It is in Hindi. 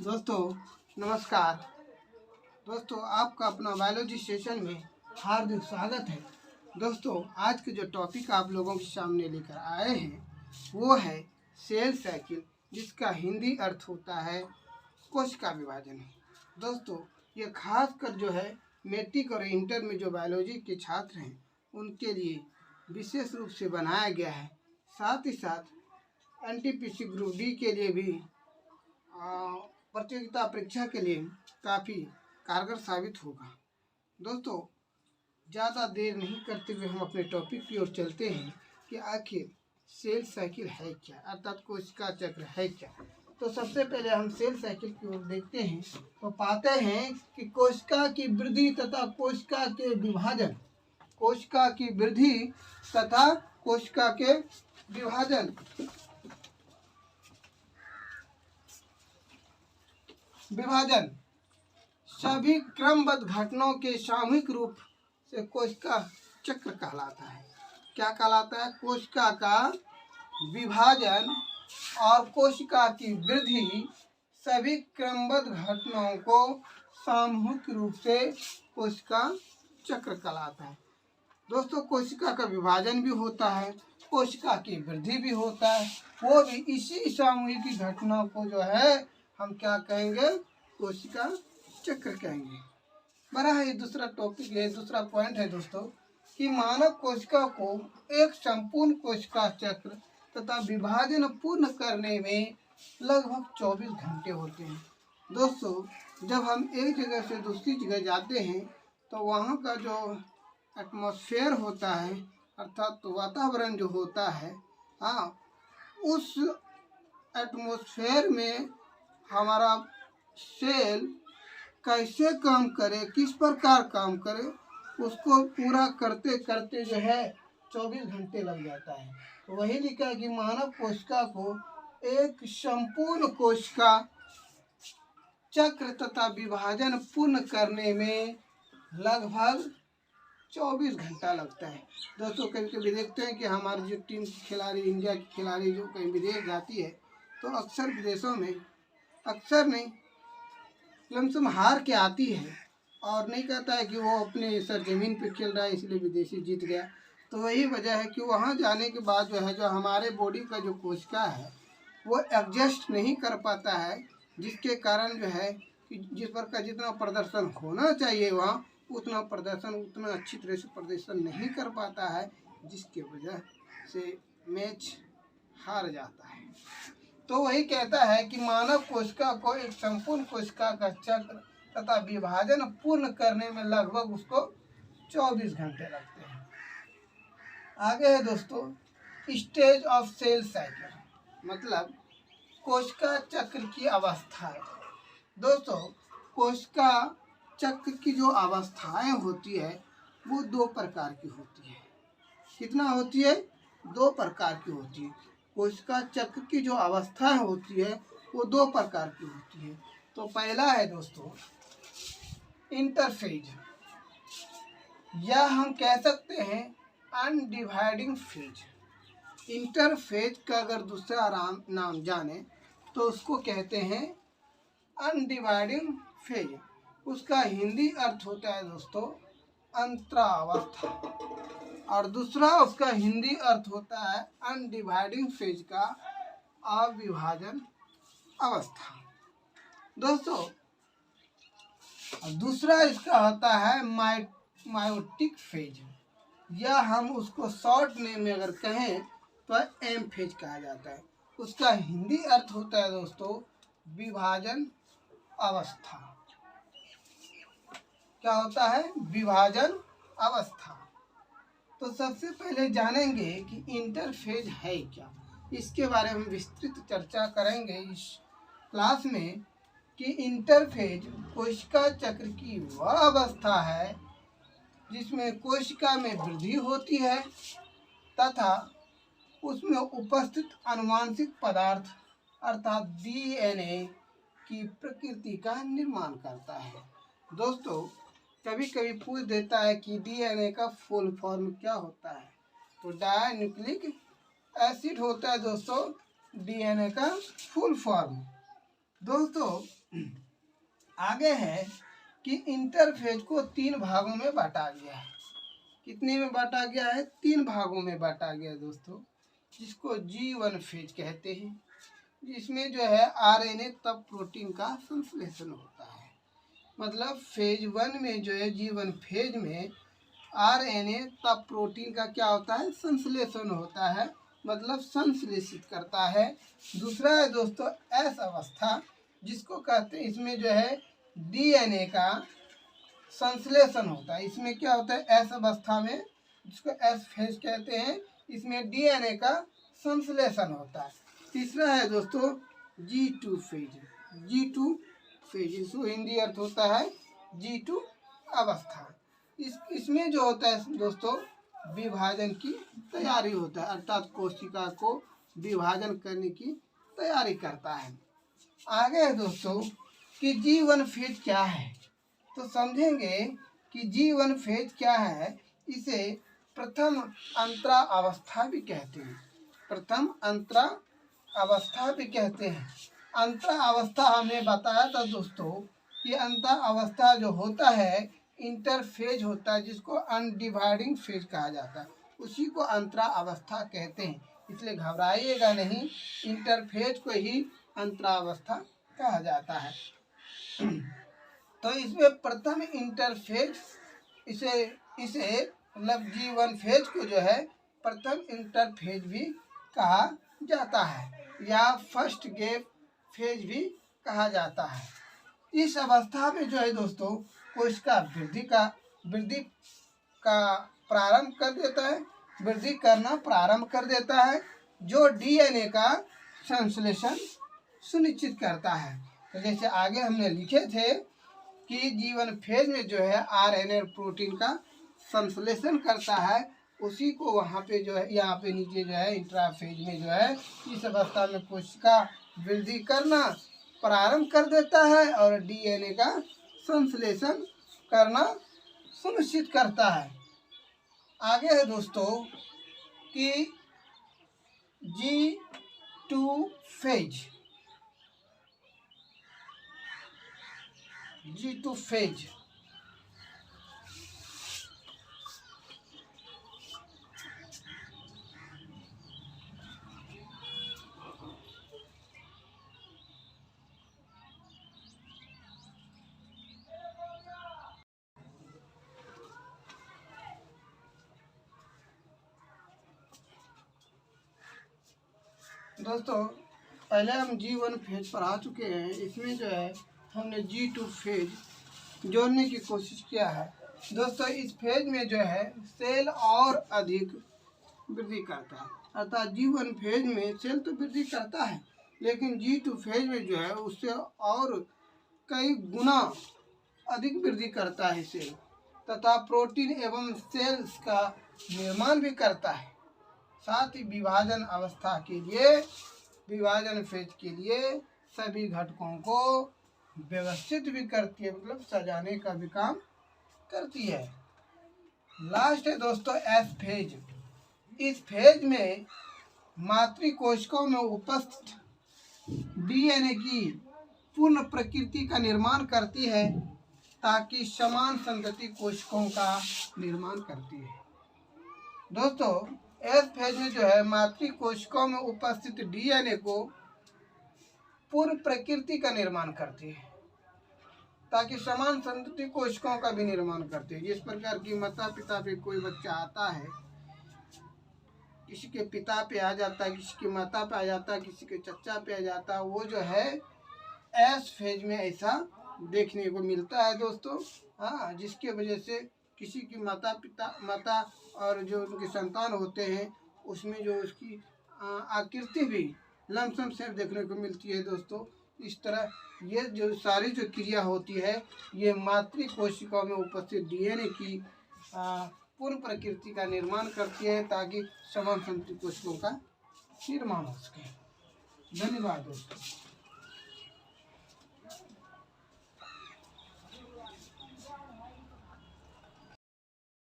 दोस्तों नमस्कार। दोस्तों आपका अपना बायोलॉजी सेशन में हार्दिक स्वागत है। दोस्तों आज के जो टॉपिक आप लोगों के सामने लेकर आए हैं वो है सेल साइकिल, जिसका हिंदी अर्थ होता है कोशिका विभाजन। दोस्तों ये खास कर जो है मैट्रिक और इंटर में जो बायोलॉजी के छात्र हैं उनके लिए विशेष रूप से बनाया गया है। साथ ही साथ एनटीपीसी ग्रुप डी के लिए भी प्रतियोगिता परीक्षा के लिए काफ़ी कारगर साबित होगा। दोस्तों ज़्यादा देर नहीं करते हुए हम अपने टॉपिक की ओर चलते हैं कि आखिर सेल साइकिल है क्या, अर्थात कोशिका चक्र है क्या। तो सबसे पहले हम सेल साइकिल की ओर देखते हैं तो पाते हैं कि कोशिका की वृद्धि तथा कोशिका के विभाजन, कोशिका की वृद्धि तथा कोशिका के विभाजन सभी क्रमबद्ध घटनाओं के सामूहिक रूप से कोशिका चक्र कहलाता है। क्या कहलाता है? कोशिका का विभाजन और कोशिका की वृद्धि सभी क्रमबद्ध घटनाओं को सामूहिक रूप से कोशिका चक्र कहलाता है। दोस्तों कोशिका का विभाजन भी होता है, कोशिका की वृद्धि भी होता है, वो भी इसी सामूहिक घटना को जो है हम क्या कहेंगे? कोशिका चक्र कहेंगे। बड़ा है दूसरा टॉपिक है, दूसरा पॉइंट है दोस्तों कि मानव कोशिका को एक संपूर्ण कोशिका चक्र तथा विभाजन पूर्ण करने में लगभग 24 घंटे होते हैं। दोस्तों जब हम एक जगह से दूसरी जगह जाते हैं तो वहाँ का जो एटमॉस्फेयर होता है अर्थात तो वातावरण जो होता है, उस एटमॉस्फेयर में हमारा सेल कैसे काम करे, किस प्रकार काम करे, उसको पूरा करते करते जो है 24 घंटे लग जाता है। तो वही लिखा है कि मानव कोशिका को एक संपूर्ण कोशिका चक्र तथा विभाजन पूर्ण करने में लगभग 24 घंटा लगता है। दोस्तों कभी कभी देखते हैं कि हमारी जो टीम की खिलाड़ी, इंडिया की खिलाड़ी जो कहीं विदेश जाती है तो अक्सर विदेशों में नहीं लमसम हार के आती है और नहीं कहता है कि वो अपने सरजमीन पे खेल रहा है इसलिए विदेशी जीत गया। तो वही वजह है कि वहाँ जाने के बाद जो है जो हमारे बॉडी का जो कोशिका है वो एडजस्ट नहीं कर पाता है, जिसके कारण जो है कि जिस प्रकार जितना प्रदर्शन होना चाहिए वहाँ उतना अच्छी तरह से प्रदर्शन नहीं कर पाता है, जिसके वजह से मैच हार जाता है। तो वही कहता है कि मानव कोशिका को एक संपूर्ण कोशिका का चक्र तथा विभाजन पूर्ण करने में लगभग उसको 24 घंटे लगते हैं। आगे है दोस्तों स्टेज ऑफ सेल साइकिल, मतलब कोशिका चक्र की अवस्थाएं। दोस्तों कोशिका चक्र की जो अवस्थाएं होती है वो 2 प्रकार की होती है। कितना होती है? 2 प्रकार की होती है। कोशिका चक्र की जो अवस्थाएं होती है वो 2 प्रकार की होती है। तो पहला है दोस्तों इंटरफेज, या हम कह सकते हैं अनडिवाइडिंग फेज। इंटरफेज का अगर दूसरा नाम जाने तो उसको कहते हैं अनडिवाइडिंग फेज। उसका हिंदी अर्थ होता है दोस्तों अंतरावस्था, और दूसरा उसका हिंदी अर्थ होता है अनडिवाइडिंग फेज का अविभाजन अवस्था। दोस्तों दूसरा इसका होता है मायोटिक फेज, या हम उसको शॉर्ट नेम में अगर कहें तो एम फेज कहा जाता है। उसका हिंदी अर्थ होता है दोस्तों विभाजन अवस्था। क्या होता है? विभाजन अवस्था। तो सबसे पहले जानेंगे कि इंटरफेज है क्या, इसके बारे में विस्तृत चर्चा करेंगे इस क्लास में कि इंटरफेज कोशिका चक्र की वह अवस्था है जिसमें कोशिका में वृद्धि होती है तथा उसमें उपस्थित आनुवंशिक पदार्थ अर्थात डीएनए की प्रकृति का निर्माण करता है। दोस्तों कभी कभी पूछ देता है कि डीएनए का फुल फॉर्म क्या होता है, तो डाइन्यूक्लिक एसिड होता है दोस्तों डीएनए का फुल फॉर्म। दोस्तों आगे है कि इंटरफेज को 3 भागों में बांटा गया है। कितने में बांटा गया है? 3 भागों में बांटा गया है दोस्तों, जिसको G1 फेज कहते हैं। जिसमें जो है आरएनए तब प्रोटीन का संश्लेषण होता है। मतलब फेज 1 में जो है G1 फेज में आरएनए तब प्रोटीन का क्या होता है? संश्लेषण होता है, मतलब संश्लेषित करता है। दूसरा है दोस्तों एस अवस्था, जिसको कहते हैं, इसमें जो है डीएनए का संश्लेषण होता है। इसमें क्या होता है? एस अवस्था में, जिसको एस फेज कहते हैं, इसमें डीएनए का संश्लेषण होता है। तीसरा है दोस्तों G2 फेज। G2 फेज इसको हिंदी अर्थ होता है G2 अवस्था। इसमें जो होता है दोस्तों विभाजन की तैयारी होता है, अर्थात कोशिका को विभाजन करने की तैयारी करता है। आगे है दोस्तों कि G1 फेज क्या है, तो समझेंगे कि G1 फेज क्या है। इसे प्रथम अंतरा अवस्था भी कहते हैं। प्रथम अंतरा अवस्था भी कहते हैं। अंतरा अवस्था हमने बताया था दोस्तों कि अंतरा अवस्था जो होता है इंटरफेज होता है, जिसको अनडिवाइडिंग फेज कहा जाता है, उसी को अंतरा अवस्था कहते हैं। इसलिए घबराइएगा नहीं, इंटरफेज को ही अंतरा अवस्था कहा जाता है। तो इसमें प्रथम इंटरफेज इसे मतलब G1 फेज को जो है प्रथम इंटरफेज भी कहा जाता है, या फर्स्ट गैप फेज भी कहा जाता है। इस अवस्था में जो है दोस्तों कोशिका वृद्धि का प्रारंभ कर देता है, वृद्धि करना प्रारंभ कर देता है, जो डीएनए का संश्लेषण सुनिश्चित करता है। तो जैसे आगे हमने लिखे थे कि G1 फेज में जो है आरएनए प्रोटीन का संश्लेषण करता है, उसी को वहाँ पे जो है यहाँ पे नीचे जो है इंट्राफेज में जो है इस अवस्था में कोशिका वृद्धि करना प्रारंभ कर देता है और डीएनए का संश्लेषण करना सुनिश्चित करता है। आगे है दोस्तों कि G2 फेज। G2 फेज दोस्तों पहले हम G1 फेज पढ़ा चुके हैं। इसमें जो है हमने G2 फेज जोड़ने की कोशिश किया है। दोस्तों इस फेज में जो है सेल और अधिक वृद्धि करता है, अर्थात G1 फेज में सेल तो वृद्धि करता है, लेकिन G2 फेज में जो है उससे और कई गुना अधिक वृद्धि करता है सेल, तथा प्रोटीन एवं सेल्स का निर्माण भी करता है। साथ ही विभाजन अवस्था के लिए, विभाजन फेज के लिए सभी घटकों को व्यवस्थित भी करती है, मतलब सजाने का भी काम करती है। लास्ट है दोस्तों एस फेज। इस फेज में मातृ कोशिकाओं में उपस्थित डीएनए की पूर्ण प्रकृति का निर्माण करती है, ताकि समान संतति कोशिकाओं का निर्माण करती है। दोस्तों एस फेज में जो है मातृ कोशिकाओं में उपस्थित डीएनए को पूर्ण प्रकृति का निर्माण करती है, ताकि समान संतति कोशिकाओं का भी निर्माण करती है। जिस प्रकार की माता पिता पे कोई बच्चा आता है, किसी के पिता पे आ जाता है, किसी के माता पे आ जाता है, किसी के चचा पे आ जाता है, वो जो है एस फेज में ऐसा देखने को मिलता है दोस्तों। हाँ, जिसके वजह से किसी की माता और जो उनके संतान होते हैं उसमें जो उसकी आकृति भी लमसम से देखने को मिलती है दोस्तों। इस तरह ये जो सारी जो क्रिया होती है ये मातृ कोशिकाओं में उपस्थित डीएनए की पूर्ण प्रकृति का निर्माण करती है, ताकि समान संतति कोशिकाओं का निर्माण हो सके। धन्यवाद दोस्तों।